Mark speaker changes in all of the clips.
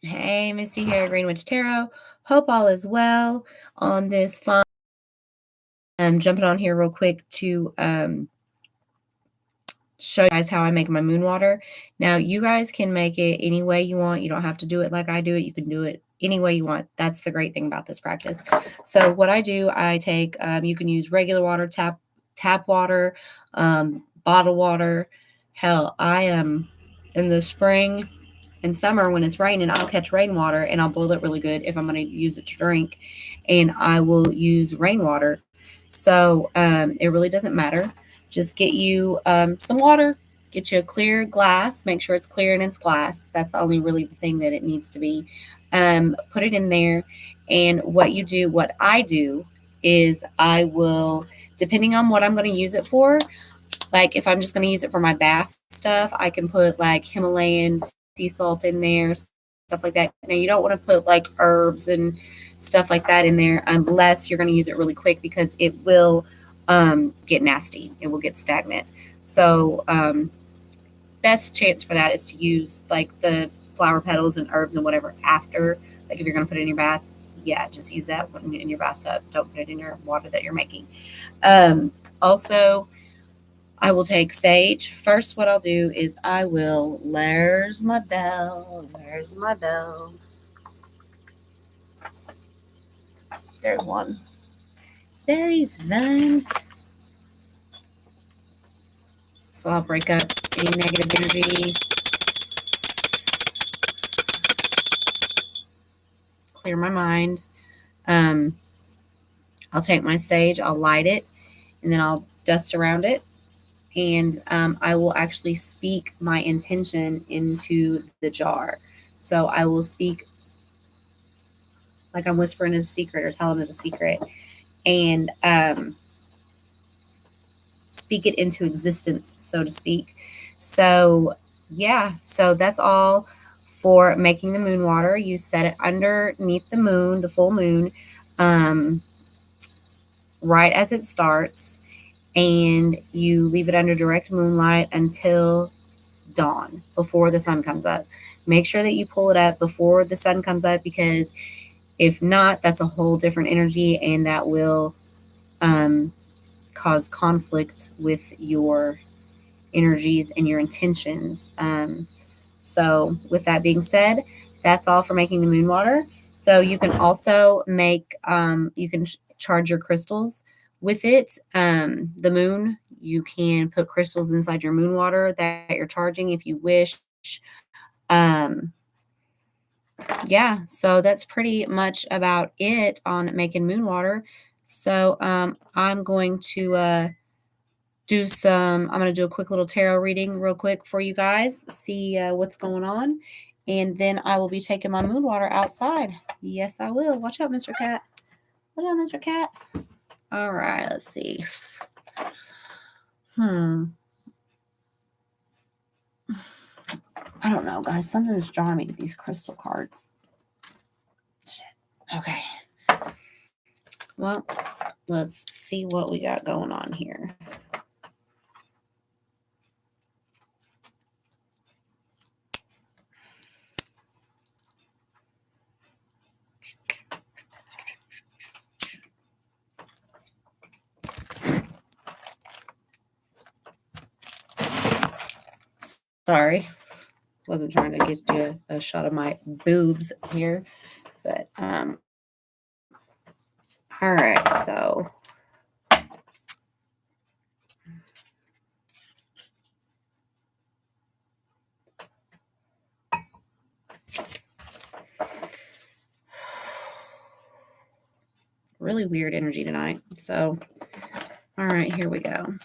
Speaker 1: Hey, Misty here, Green Witch Tarot. Hope all is well on this fun. I'm jumping on here real quick to show you guys how I make my moon water. Now, you guys can make it any way you want. You don't have to do it like I do it. You can do it any way you want. That's the great thing about this practice. So what I do, I take, you can use regular water, tap water, bottled water. Hell, I am in the spring and summer when it's raining, I'll catch rainwater and I'll boil it really good if I'm going to use it to drink, and I will use rainwater. So it really doesn't matter. Just get you some water, get you a clear glass, make sure it's clear and it's glass. That's only really the thing that it needs to be. Put it in there, and what I do is I will, depending on what I'm going to use it for, like if I'm just going to use it for my bath stuff, I can put like Himalayan sea salt in there, stuff like that. Now you don't want to put like herbs and stuff like that in there unless you're going to use it really quick, because it will get nasty. It will get stagnant. So best chance for that is to use like the flower petals and herbs and whatever after. Like if you're going to put it in your bath, yeah, just use that in your bathtub. Don't put it in your water that you're making. Also, I will take sage. First, what I'll do is where's my bell? Where's my bell? There's one. There's one. So I'll break up any negative energy. Clear my mind. I'll take my sage, I'll light it, and then I'll dust around it. And I will actually speak my intention into the jar. So I will speak like I'm whispering a secret or telling it a secret, and speak it into existence, so to speak. So yeah, so that's all for making the moon water. You set it underneath the moon, the full moon, right as it starts, and you leave it under direct moonlight until dawn, before the sun comes up. Make sure that you pull it up before the sun comes up, because if not, that's a whole different energy, and that will cause conflict with your energies and your intentions. So with that being said, that's all for making the moon water. So you can also make, you can charge your crystals with it. The moon, you can put crystals inside your moon water that you're charging if you wish. Yeah, so that's pretty much about it on making moon water. So I'm going to I'm going to do a quick little tarot reading real quick for you guys, see what's going on. And then I will be taking my moon water outside. Yes, I will. Watch out, Mr. Cat. Watch out, Mr. Cat. All right, let's see. I don't know, guys. Something's drawing me to these crystal cards. Shit. Okay. Well, let's see what we got going on here. Sorry, wasn't trying to get you a shot of my boobs here, but all right, so really weird energy tonight. So all right, here we go.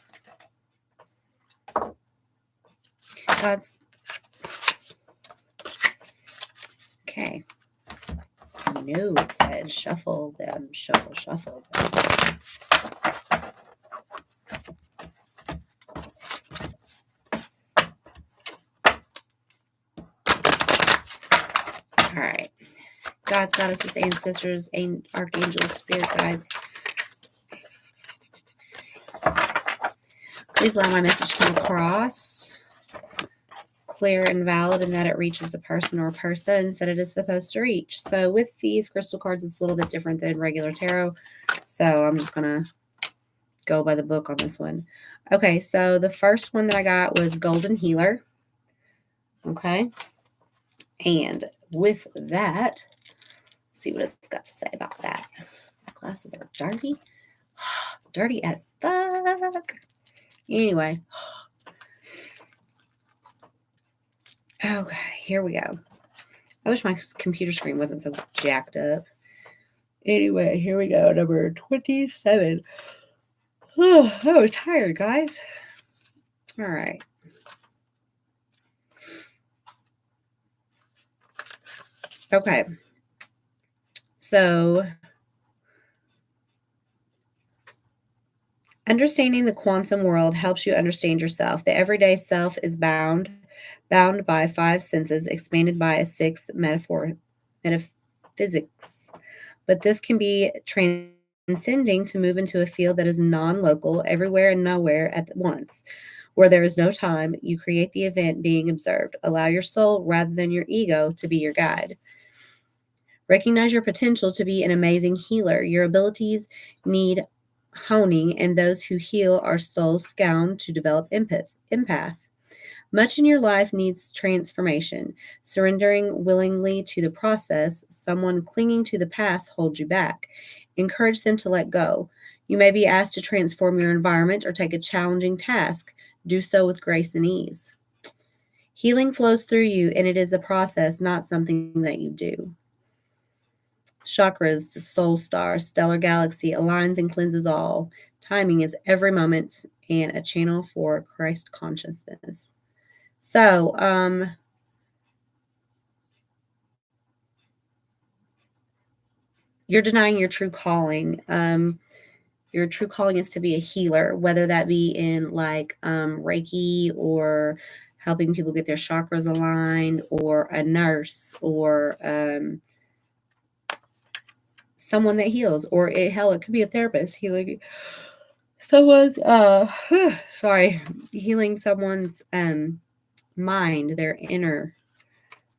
Speaker 1: God's okay. No, it said shuffle them, shuffle them. All right. Gods, goddesses, ancestors, archangels, spirit guides, please allow my message to come across clear and valid and that it reaches the person or persons that it is supposed to reach. So with these crystal cards, it's a little bit different than regular tarot. So I'm just going to go by the book on this one. Okay, so the first one that I got was Golden Healer. Okay. And with that, let's see what it's got to say about that. My glasses are dirty. Dirty as fuck. Anyway. Okay, here we go. I wish my computer screen wasn't so jacked up. Anyway, here we go. Number 27. Oh, I was tired, guys. All right. Okay. So, understanding the quantum world helps you understand yourself. The everyday self is bound by 5 senses, expanded by a 6th metaphysics. But this can be transcending to move into a field that is non-local, everywhere and nowhere at once. Where there is no time, you create the event being observed. Allow your soul rather than your ego to be your guide. Recognize your potential to be an amazing healer. Your abilities need honing, and those who heal are soul scound to develop empath. Much in your life needs transformation. Surrendering willingly to the process, someone clinging to the past holds you back. Encourage them to let go. You may be asked to transform your environment or take a challenging task. Do so with grace and ease. Healing flows through you, and it is a process, not something that you do. Chakras, the soul star, stellar galaxy, aligns and cleanses all. Timing is every moment and a channel for Christ consciousness. So, you're denying your true calling. Your true calling is to be a healer, whether that be in like Reiki or helping people get their chakras aligned, or a nurse, or someone that heals, or it could be a therapist healing someone's healing someone's mind, their inner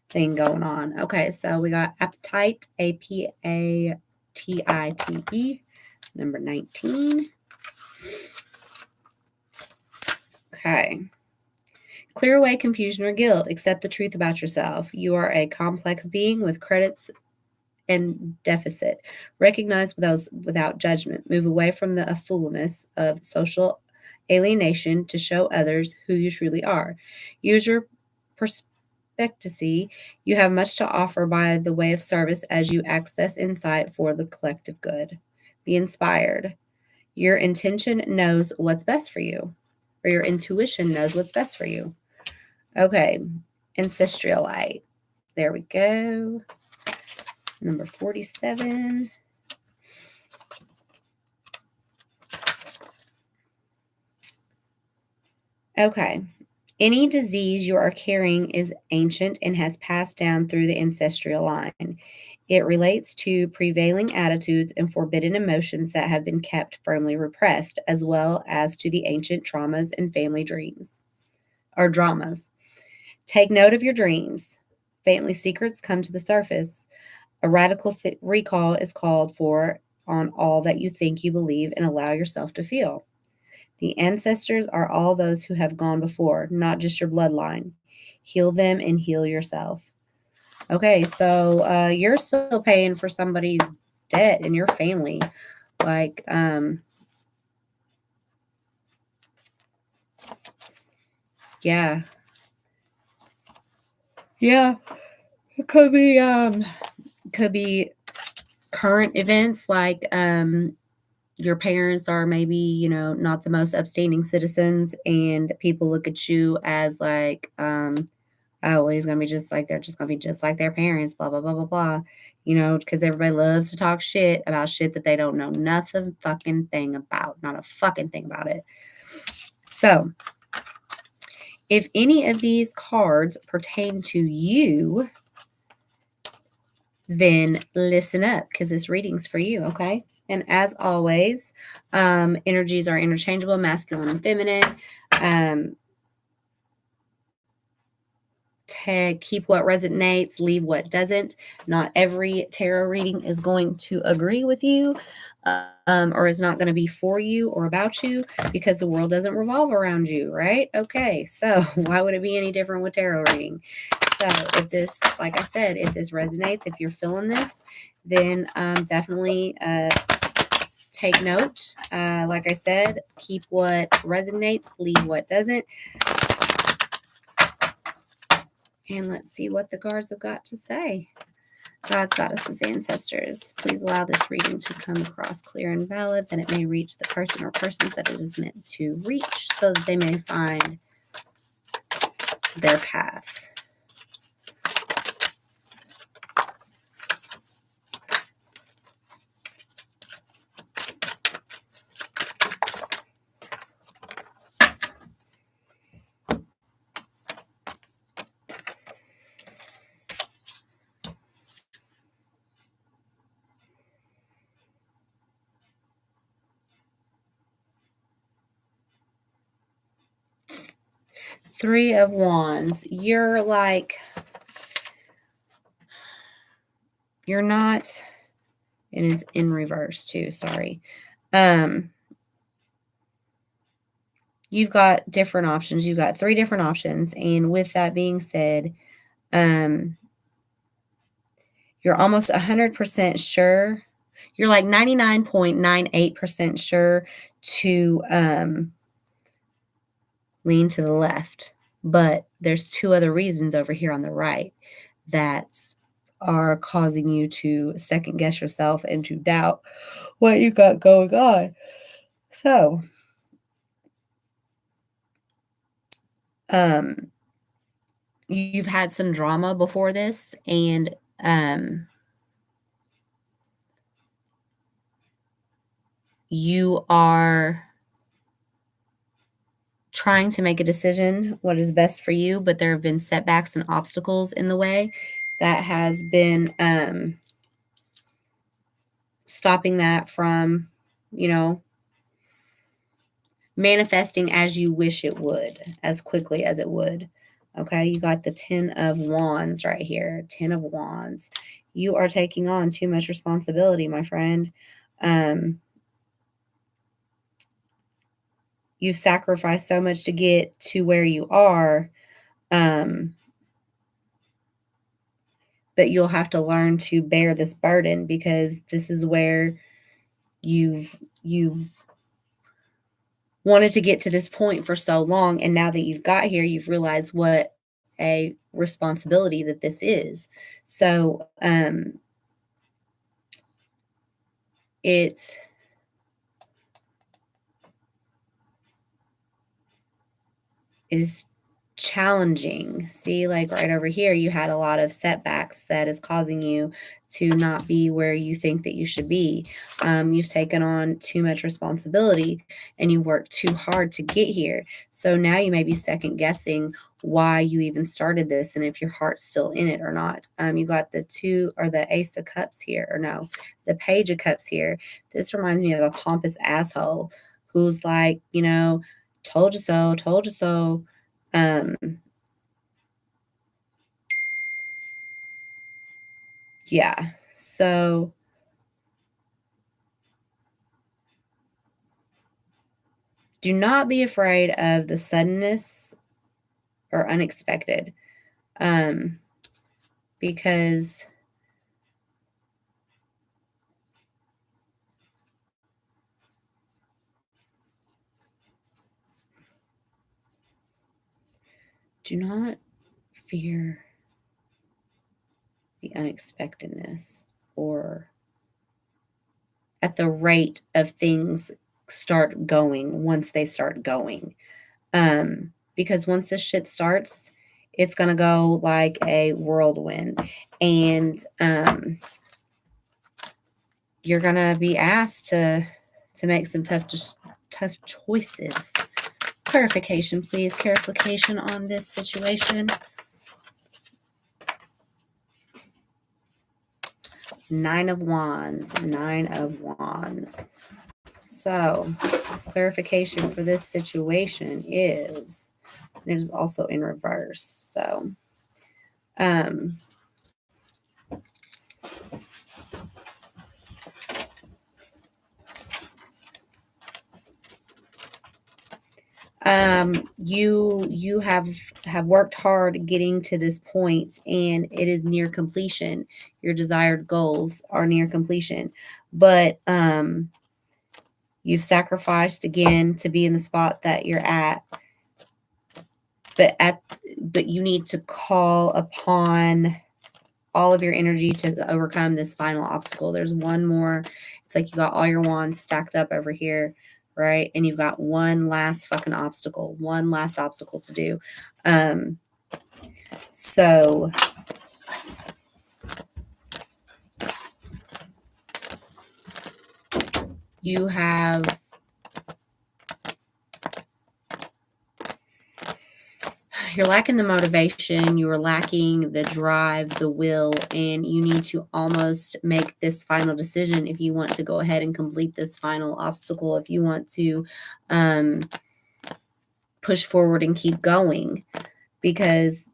Speaker 1: thing going on. Okay, so we got appetite, APATITE, number 19. Okay. Clear away confusion or guilt. Accept the truth about yourself. You are a complex being with credits and deficit. Recognize those without judgment. Move away from the foolness of social alienation to show others who you truly are. Use your perspective. You have much to offer by the way of service as you access insight for the collective good. Be inspired. Your intention knows what's best for you, or your intuition knows what's best for you. Okay, ancestral light. There we go. Number 47. Okay. Any disease you are carrying is ancient and has passed down through the ancestral line. It relates to prevailing attitudes and forbidden emotions that have been kept firmly repressed, as well as to the ancient traumas and family dreams or dramas. Take note of your dreams. Family secrets come to the surface. A radical recall is called for on all that you think you believe and allow yourself to feel. The ancestors are all those who have gone before, not just your bloodline. Heal them and heal yourself. Okay, so you're still paying for somebody's debt in your family. Like, yeah. Yeah. It could be current events like your parents are maybe, not the most upstanding citizens, and people look at you as like, oh, well, he's going to be just like, they're just going to be just like their parents, blah, blah, blah, blah, blah, because everybody loves to talk shit about shit that they don't know nothing fucking thing about, not a fucking thing about it. So if any of these cards pertain to you, then listen up, because this reading's for you, okay? And as always, energies are interchangeable, masculine and feminine. keep what resonates, leave what doesn't. Not every tarot reading is going to agree with you, or is not going to be for you or about you, because the world doesn't revolve around you, right? Okay, so why would it be any different with tarot reading? So if this, like I said, if this resonates, if you're feeling this, then definitely take note. Like I said, keep what resonates, leave what doesn't. And let's see what the cards have got to say. Gods, goddesses, ancestors, please allow this reading to come across clear and valid, that it may reach the person or persons that it is meant to reach, so that they may find their path. Three of Wands. You're like, you're not, it is in reverse too, sorry. You've got different options. You've got 3 different options. And with that being said, you're almost 100% sure. You're like 99.98% sure to lean to the left. But there's 2 other reasons over here on the right that are causing you to second guess yourself and to doubt what you got going on. So, you've had some drama before this, and you are trying to make a decision what is best for you, but there have been setbacks and obstacles in the way that has been stopping that from, manifesting as you wish it would, as quickly as it would. Okay, you got the 10 of Wands right here. 10 of Wands. You are taking on too much responsibility, my friend. You've sacrificed so much to get to where you are. But you'll have to learn to bear this burden, because this is where you've wanted to get to this point for so long, and now that you've got here, you've realized what a responsibility that this is. So it is challenging. See, like right over here, you had a lot of setbacks that is causing you to not be where you think that you should be. You've taken on too much responsibility, and you worked too hard to get here. So now you may be second guessing why you even started this, and if your heart's still in it or not. You got the 2 or the Ace of Cups here, or no, the Page of Cups here. This reminds me of a pompous asshole who's like, told you so, told you so. Yeah. So do not be afraid of the suddenness or unexpected. Because do not fear the unexpectedness, or at the rate of things start going once they start going. Because once this shit starts, it's going to go like a whirlwind. And you're going to be asked to make some tough choices. Clarification, please. Clarification on this situation. 9 of Wands. 9 of Wands. So, clarification for this situation is, and it is also in reverse. So, You have worked hard getting to this point, and it is near completion. Your desired goals are near completion, but you've sacrificed again to be in the spot that you're at. But you need to call upon all of your energy to overcome this final obstacle. There's one more. It's like you got all your wands stacked up over here, right? And you've got one last fucking obstacle, one last obstacle to do. So you have you're lacking the motivation, you're lacking the drive, the will, and you need to almost make this final decision if you want to go ahead and complete this final obstacle, if you want to push forward and keep going, because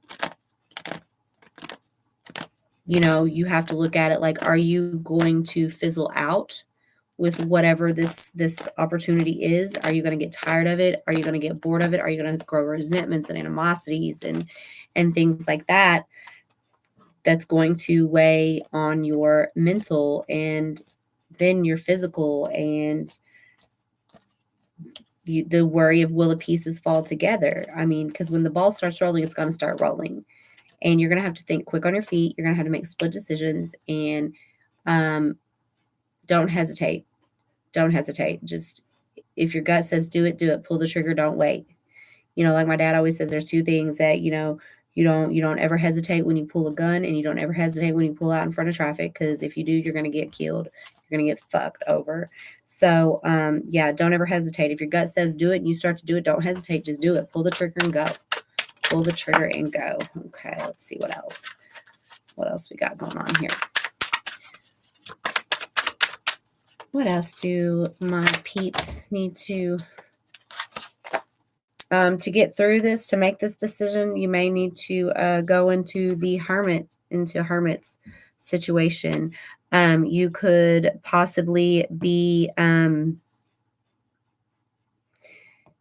Speaker 1: you have to look at it like, are you going to fizzle out with whatever this opportunity is? Are you going to get tired of it? Are you going to get bored of it? Are you going to grow resentments and animosities and things like that? That's going to weigh on your mental and then your physical, and the worry of will the pieces fall together. I mean, because when the ball starts rolling, it's going to start rolling, and you're going to have to think quick on your feet. You're going to have to make split decisions, and don't hesitate. Don't hesitate. Just, if your gut says do it, do it. Pull the trigger. Don't wait. Like my dad always says, there's two things that, you don't ever hesitate when you pull a gun, and you don't ever hesitate when you pull out in front of traffic, because if you do, you're going to get killed. You're going to get fucked over. So, don't ever hesitate. If your gut says do it and you start to do it, don't hesitate. Just do it. Pull the trigger and go. Pull the trigger and go. Okay, let's see what else. What else we got going on here? What else do my peeps need to get through this, to make this decision? You may need to go into the hermit's situation. You could possibly be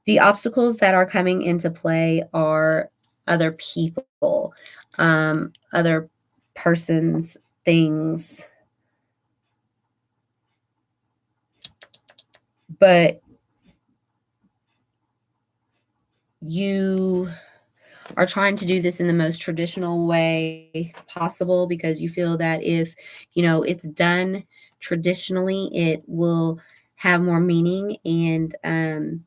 Speaker 1: the obstacles that are coming into play are other people, other persons, things. But you are trying to do this in the most traditional way possible, because you feel that if it's done traditionally, it will have more meaning and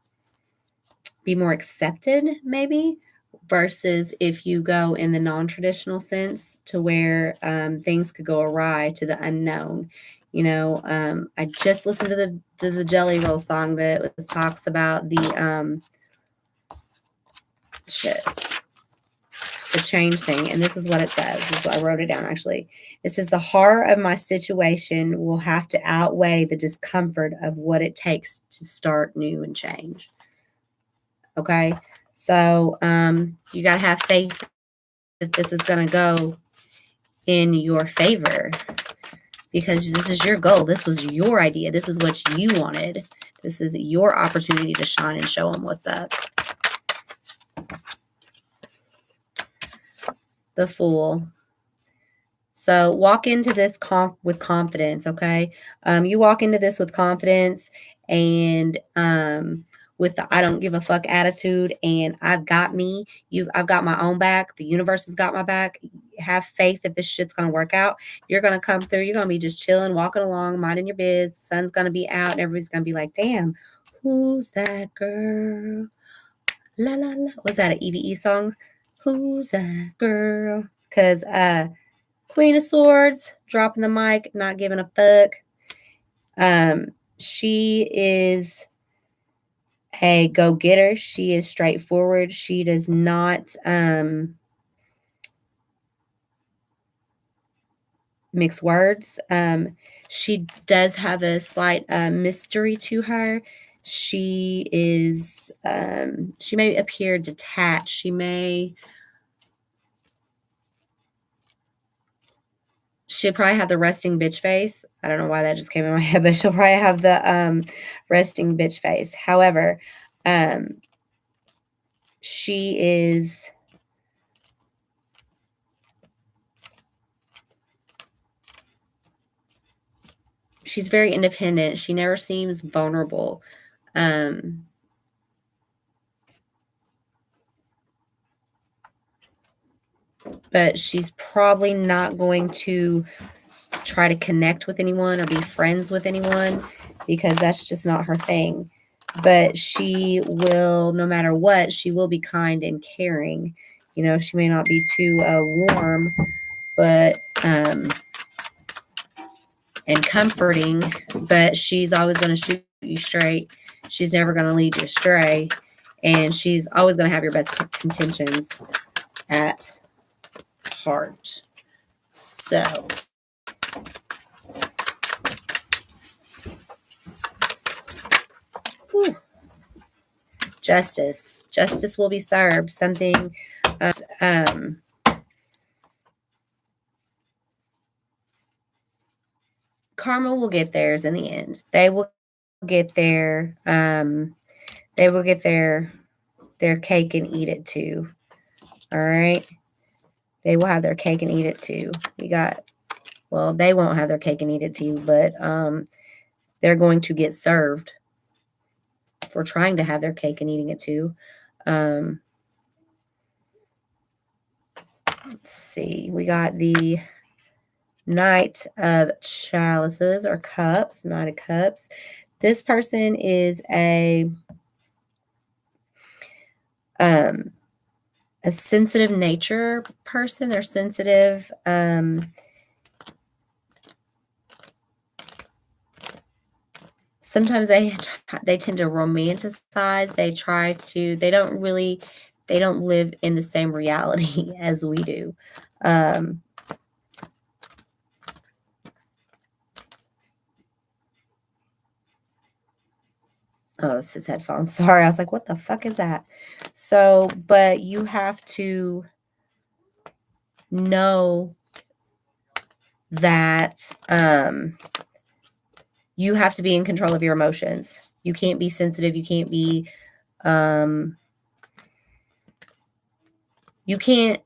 Speaker 1: be more accepted, maybe, versus if you go in the non-traditional sense, to where things could go awry, to the unknown. I just listened to the Jelly Roll song that talks about the the change thing. And this is what it says. This is what I wrote it down, actually. It says, the horror of my situation will have to outweigh the discomfort of what it takes to start new and change. Okay. So you got to have faith that this is going to go in your favor, because this is your goal. This was your idea. This is what you wanted. This is your opportunity to shine and show them what's up. The Fool. So walk into this with confidence, okay? You walk into this with confidence and with the I don't give a fuck attitude, and I've got me. I've got my own back. The universe has got my back. Have faith that this shit's gonna work out. You're gonna come through. You're gonna be just chilling, walking along, minding your biz. The sun's gonna be out, and everybody's gonna be like, "Damn, who's that girl? La la la." Was that an EVE song? Who's that girl? Because Queen of Swords, dropping the mic, not giving a fuck. She is a go-getter. She is straightforward. She does not mix words. She does have a slight mystery to her. She is, she may appear detached. She may she'll probably have the resting bitch face. I don't know why that just came in my head, but she'll probably have the resting bitch face. However, she is she's very independent. She never seems vulnerable. But she's probably not going to try to connect with anyone or be friends with anyone because that's just not her thing. But she will, no matter what, she will be kind and caring. You know, she may not be too warm, but and comforting, but she's always going to shoot you straight. She's never going to lead you astray, and she's always going to have your best intentions at heart. So whew. Justice will be served. Something karma will get theirs in the end. They will get their cake and eat it too. All right. They will have their cake and eat it too. They won't have their cake and eat it too, but they're going to get served for trying to have their cake and eating it too. Let's see. We got the Knight of Chalices or Cups, Knight of Cups. This person is a sensitive nature person. They're sensitive. Sometimes they tend to romanticize. They don't live in the same reality as we do. Oh, it's his headphones. Sorry. I was like, what the fuck is that? So, but you have to know that you have to be in control of your emotions. You can't be sensitive. You can't be, you can't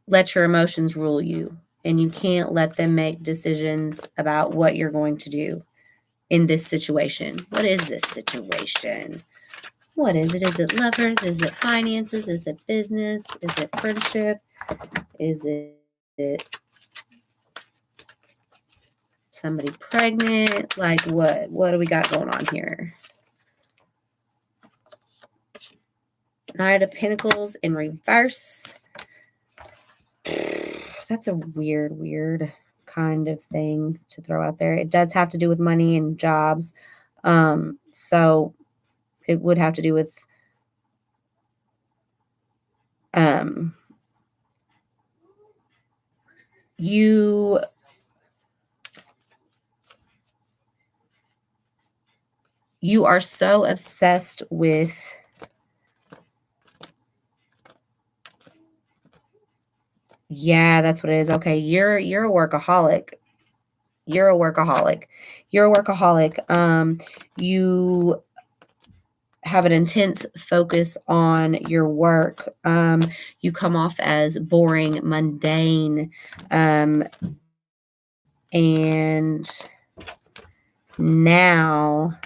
Speaker 1: let your emotions rule you, and you can't let them make decisions about what you're going to do in this situation. What is this situation? What is it? Is it lovers? Is it finances? Is it business? Is it friendship? Is it somebody pregnant? Like what? What do we got going on here? Knight of Pentacles in reverse. That's a weird kind of thing to throw out there. It does have to do with money and jobs. So it would have to do with you are so obsessed with that's what it is. Okay, you're a workaholic. You're a workaholic. You're a workaholic. You have an intense focus on your work. You come off as boring, mundane, and now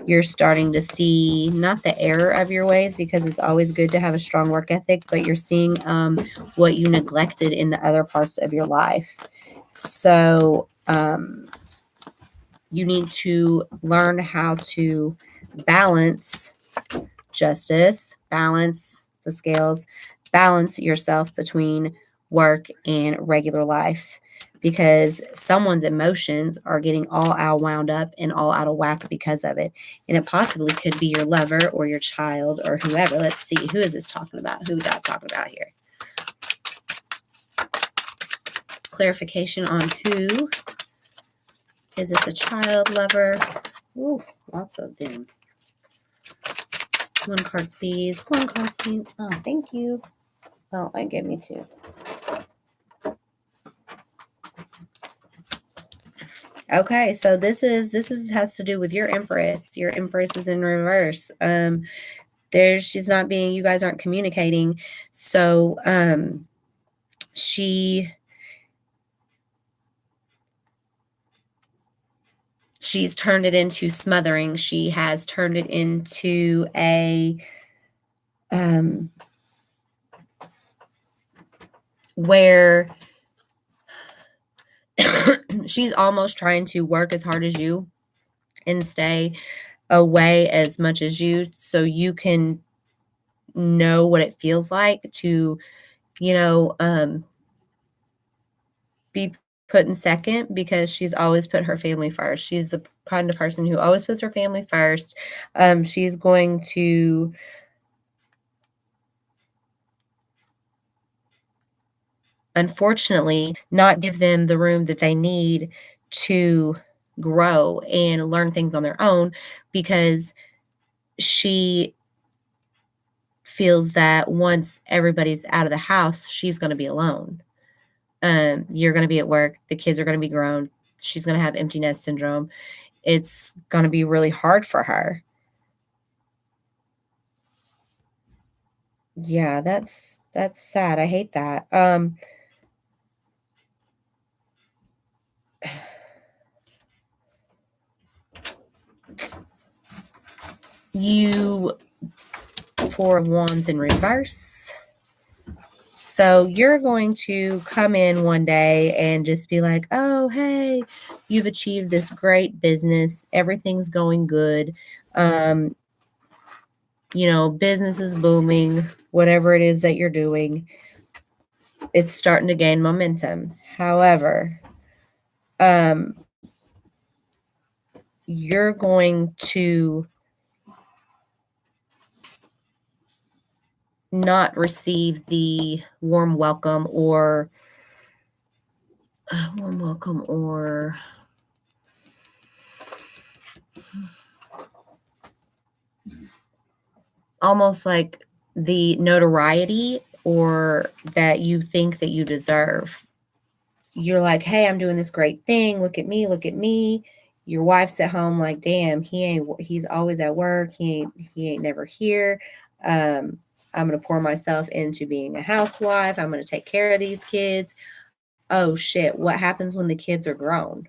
Speaker 1: you're starting to see not the error of your ways, because it's always good to have a strong work ethic, but you're seeing what you neglected in the other parts of your life. So you need to learn how to balance justice, balance the scales, balance yourself between work and regular life, because someone's emotions are getting all out wound up and all out of whack because of it. And it possibly could be your lover or your child or whoever. Let's see. Who is this talking about? Who we got talking about here? Clarification on who. Is this a child, lover? Ooh, lots of them. One card, please. One card, please. Oh, thank you. Oh, I gave me two. Okay, so this is has to do with your Empress. Your Empress is in reverse. She's not being, you guys aren't communicating. So she's turned it into smothering. She has turned it into a where she's almost trying to work as hard as you and stay away as much as you, so you can know what it feels like to, you know, be put in second, because she's always put her family first. She's the kind of person who always puts her family first. She's going to unfortunately not give them the room that they need to grow and learn things on their own, because she feels that once everybody's out of the house, she's going to be alone. You're going to be at work, the kids are going to be grown, she's going to have empty nest syndrome. It's going to be really hard for her. Yeah, that's sad. I hate that. You Four of Wands in reverse. So you're going to come in one day and just be like, oh, hey, you've achieved this great business. Everything's going good. Business is booming, whatever it is that you're doing. It's starting to gain momentum. However, you're going to not receive the warm welcome or almost like the notoriety or that you think that you deserve. You're like, hey, I'm doing this great thing. Look at me, look at me. Your wife's at home like, damn, he's always at work. He ain't never here. I'm going to pour myself into being a housewife. I'm going to take care of these kids. Oh shit, what happens when the kids are grown?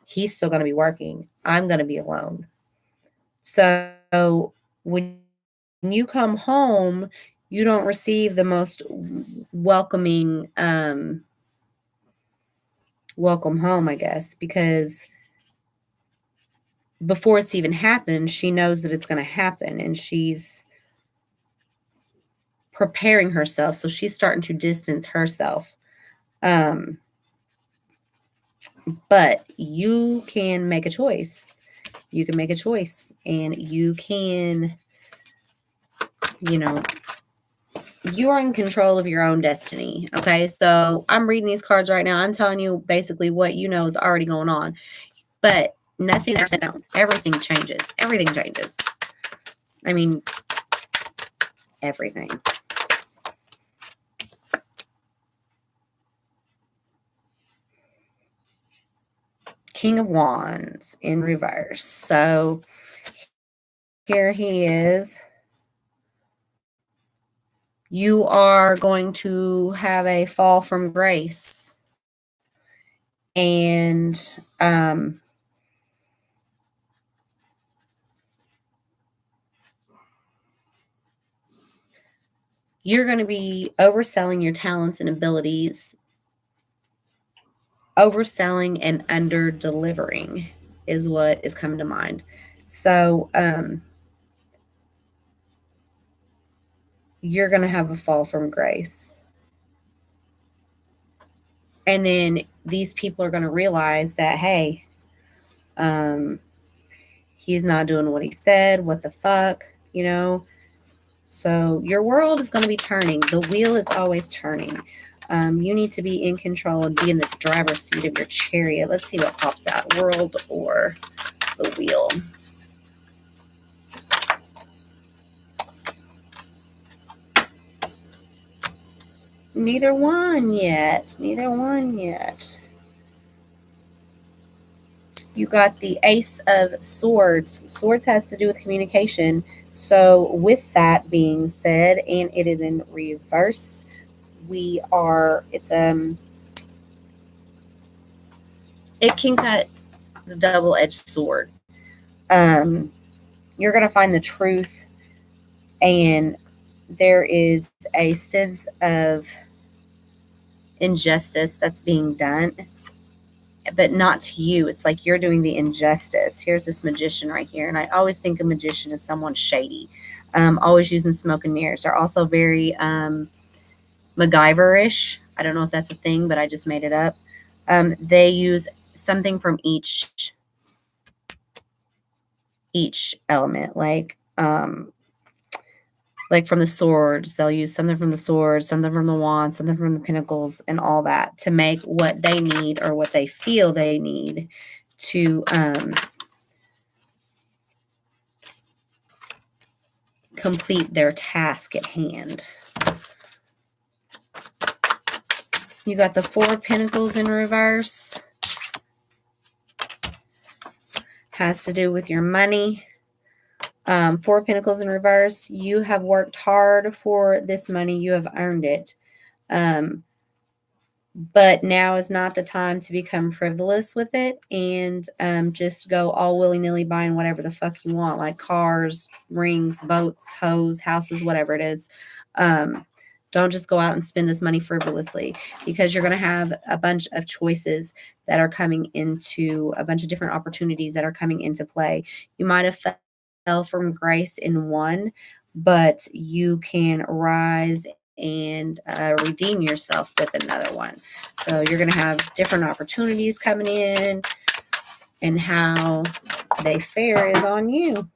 Speaker 1: He's still going to be working. I'm going to be alone. So when you come home, you don't receive the most welcoming welcome home, I guess, because before it's even happened, she knows that it's going to happen and she's preparing herself. So she's starting to distance herself. But you can make a choice. You can make a choice and you can, you are in control of your own destiny. Okay. So I'm reading these cards right now. I'm telling you basically what you know is already going on, but nothing ever set down. Everything changes. Everything changes. I mean, everything. King of Wands in reverse. So here he is. You are going to have a fall from grace. And you're going to be overselling your talents and abilities. Overselling and under delivering is what is coming to mind. So you're going to have a fall from grace. And then these people are going to realize that, hey, he's not doing what he said. What the fuck, So your world is going to be turning. The wheel is always turning. You need to be in control and be in the driver's seat of your chariot. Let's see what pops out. World or the wheel. Neither one yet. Neither one yet. You got the Ace of Swords. Swords has to do with communication. So with that being said, and it is in reverse, it can cut the double-edged sword. You're going to find the truth, and there is a sense of injustice that's being done, but not to you. It's like you're doing the injustice. Here's this magician right here, and I always think a magician is someone shady, always using smoke and mirrors. They're also very MacGyver-ish. I don't know if that's a thing, but I just made it up. They use something from each element, like from the swords, they'll use something from the swords, something from the wands, something from the pentacles, and all that to make what they need or what they feel they need to complete their task at hand. You got the Four of Pentacles in reverse. Has to do with your money. Four of Pentacles in reverse. You have worked hard for this money. You have earned it. But now is not the time to become frivolous with it and just go all willy-nilly buying whatever the fuck you want, like cars, rings, boats, hoes, houses, whatever it is. Don't just go out and spend this money frivolously, because you're going to have a bunch of choices that are coming into a bunch of different opportunities that are coming into play. You might have fell from grace in one, but you can rise and redeem yourself with another one. So you're going to have different opportunities coming in, and how they fare is on you.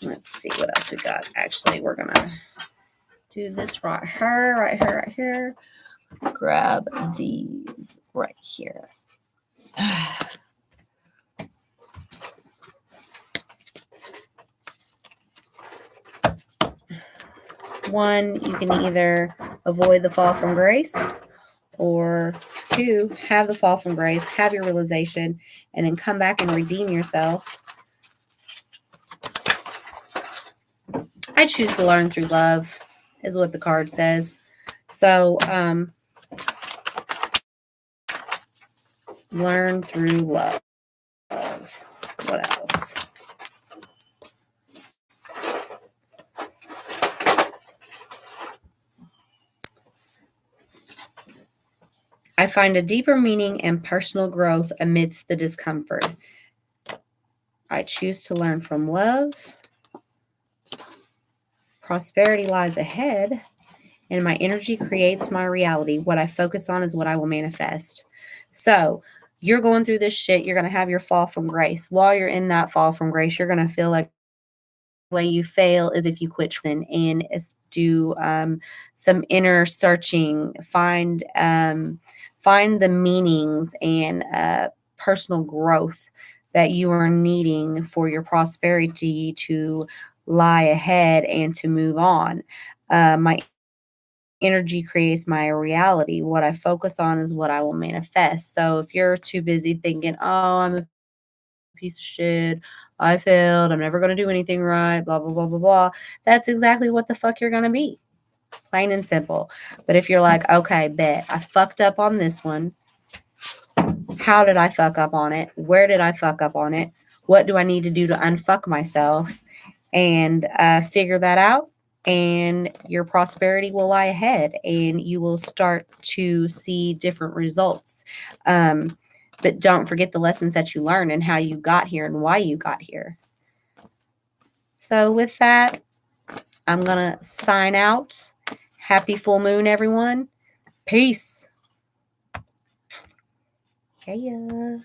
Speaker 1: Let's see what else we got. Actually, we're going to do this right here. Grab these right here. One, you can either avoid the fall from grace, or two, have the fall from grace, have your realization, and then come back and redeem yourself. I choose to learn through love, is what the card says. So, learn through love. What else? I find a deeper meaning and personal growth amidst the discomfort. I choose to learn from love. Prosperity lies ahead, and my energy creates my reality. What I focus on is what I will manifest. So you're going through this shit. You're going to have your fall from grace. While you're in that fall from grace, you're going to feel like the way you fail is if you quit, and do some inner searching, find the meanings and personal growth that you are needing for your prosperity to lie ahead and to move on. My energy creates my reality. What I focus on is what I will manifest. So if you're too busy thinking, oh, I'm a piece of shit, I failed, I'm never going to do anything right, blah, blah, blah, blah, blah, that's exactly what the fuck you're going to be. Plain and simple. But if you're like, okay, bet, I fucked up on this one. How did I fuck up on it? Where did I fuck up on it? What do I need to do to unfuck myself? And figure that out, and your prosperity will lie ahead, and you will start to see different results. But don't forget the lessons that you learned and how you got here and why you got here. So with that, I'm going to sign out. Happy full moon, everyone. Peace. Yeah.